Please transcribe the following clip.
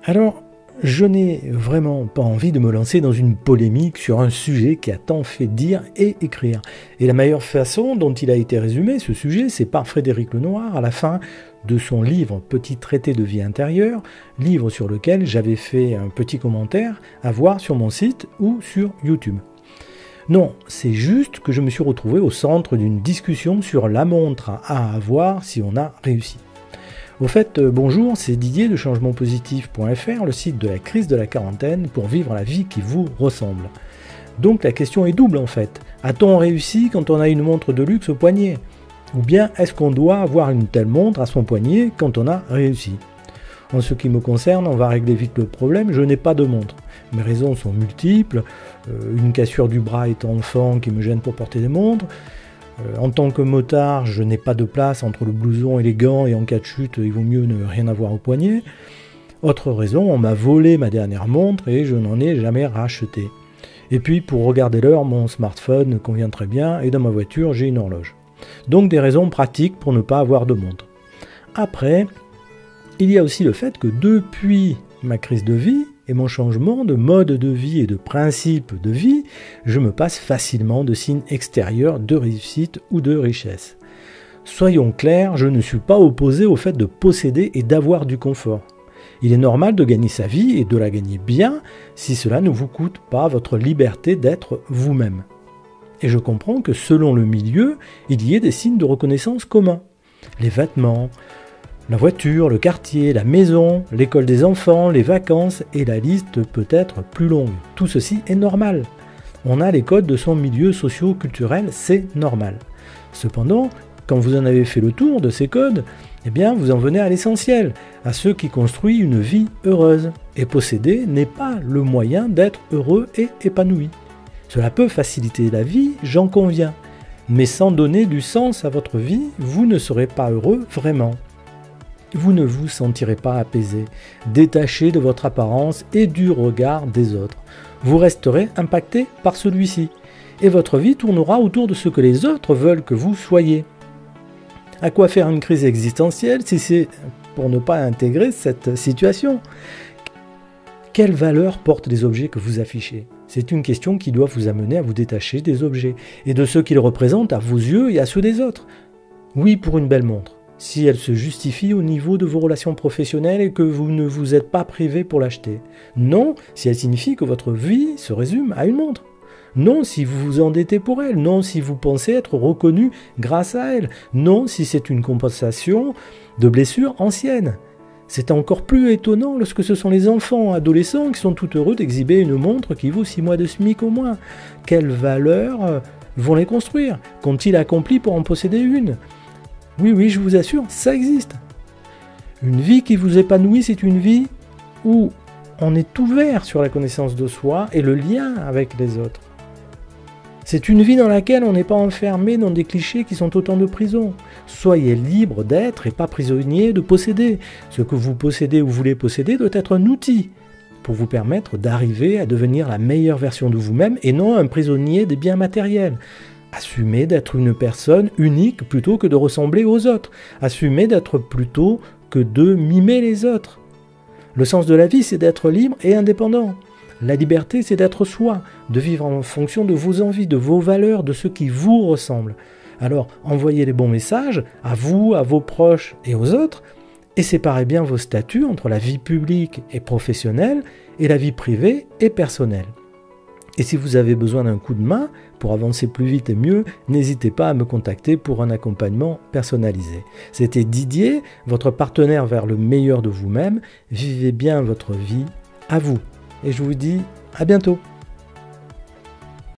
Alors, je n'ai vraiment pas envie de me lancer dans une polémique sur un sujet qui a tant fait dire et écrire. Et la meilleure façon dont il a été résumé, ce sujet, c'est par Frédéric Lenoir à la fin de son livre « Petit traité de vie intérieure », livre sur lequel j'avais fait un petit commentaire à voir sur mon site ou sur YouTube. Non, c'est juste que je me suis retrouvé au centre d'une discussion sur la montre à avoir si on a réussi. Au fait, bonjour, c'est Didier de changementpositif.fr, le site de la crise de la quarantaine pour vivre la vie qui vous ressemble. Donc la question est double en fait. A-t-on réussi quand on a une montre de luxe au poignet? Ou bien est-ce qu'on doit avoir une telle montre à son poignet quand on a réussi? En ce qui me concerne, on va régler vite le problème, je n'ai pas de montre. Mes raisons sont multiples, une cassure du bras étant enfant qui me gêne pour porter des montres. En tant que motard, je n'ai pas de place entre le blouson et les gants et en cas de chute, il vaut mieux ne rien avoir au poignet. Autre raison, on m'a volé ma dernière montre et je n'en ai jamais racheté. Et puis pour regarder l'heure, mon smartphone convient très bien et dans ma voiture, j'ai une horloge. Donc des raisons pratiques pour ne pas avoir de montre. Après, il y a aussi le fait que depuis ma crise de vie et mon changement de mode de vie et de principe de vie, je me passe facilement de signes extérieurs de réussite ou de richesse. Soyons clairs, je ne suis pas opposé au fait de posséder et d'avoir du confort. Il est normal de gagner sa vie et de la gagner bien si cela ne vous coûte pas votre liberté d'être vous-même. Et je comprends que selon le milieu, il y ait des signes de reconnaissance communs. Les vêtements, la voiture, le quartier, la maison, l'école des enfants, les vacances, et la liste peut être plus longue. Tout ceci est normal. On a les codes de son milieu socio-culturel, c'est normal. Cependant, quand vous en avez fait le tour de ces codes, eh bien vous en venez à l'essentiel, à ce qui construit une vie heureuse. Et posséder n'est pas le moyen d'être heureux et épanoui. Cela peut faciliter la vie, j'en conviens. Mais sans donner du sens à votre vie, vous ne serez pas heureux vraiment. Vous ne vous sentirez pas apaisé, détaché de votre apparence et du regard des autres. Vous resterez impacté par celui-ci. Et votre vie tournera autour de ce que les autres veulent que vous soyez. À quoi faire une crise existentielle si c'est pour ne pas intégrer cette situation? Quelle valeur portent les objets que vous affichez? C'est une question qui doit vous amener à vous détacher des objets et de ceux qu'ils représentent à vos yeux et à ceux des autres. Oui, pour une belle montre, si elle se justifie au niveau de vos relations professionnelles et que vous ne vous êtes pas privé pour l'acheter. Non, si elle signifie que votre vie se résume à une montre. Non, si vous vous endettez pour elle. Non, si vous pensez être reconnu grâce à elle. Non, si c'est une compensation de blessures anciennes. C'est encore plus étonnant lorsque ce sont les enfants, adolescents qui sont tout heureux d'exhiber une montre qui vaut 6 mois de SMIC au moins. Quelles valeurs vont les construire? Qu'ont-ils accompli pour en posséder une? Oui, je vous assure, ça existe. Une vie qui vous épanouit, c'est une vie où on est ouvert sur la connaissance de soi et le lien avec les autres. C'est une vie dans laquelle on n'est pas enfermé dans des clichés qui sont autant de prisons. Soyez libre d'être et pas prisonnier de posséder. Ce que vous possédez ou voulez posséder doit être un outil pour vous permettre d'arriver à devenir la meilleure version de vous-même et non un prisonnier des biens matériels. Assumez d'être une personne unique plutôt que de ressembler aux autres. Assumez d'être plutôt que de mimer les autres. Le sens de la vie, c'est d'être libre et indépendant. La liberté, c'est d'être soi, de vivre en fonction de vos envies, de vos valeurs, de ce qui vous ressemble. Alors, envoyez les bons messages à vous, à vos proches et aux autres, et séparez bien vos statuts entre la vie publique et professionnelle et la vie privée et personnelle. Et si vous avez besoin d'un coup de main pour avancer plus vite et mieux, n'hésitez pas à me contacter pour un accompagnement personnalisé. C'était Didier, votre partenaire vers le meilleur de vous-même. Vivez bien votre vie, à vous. Et je vous dis à bientôt.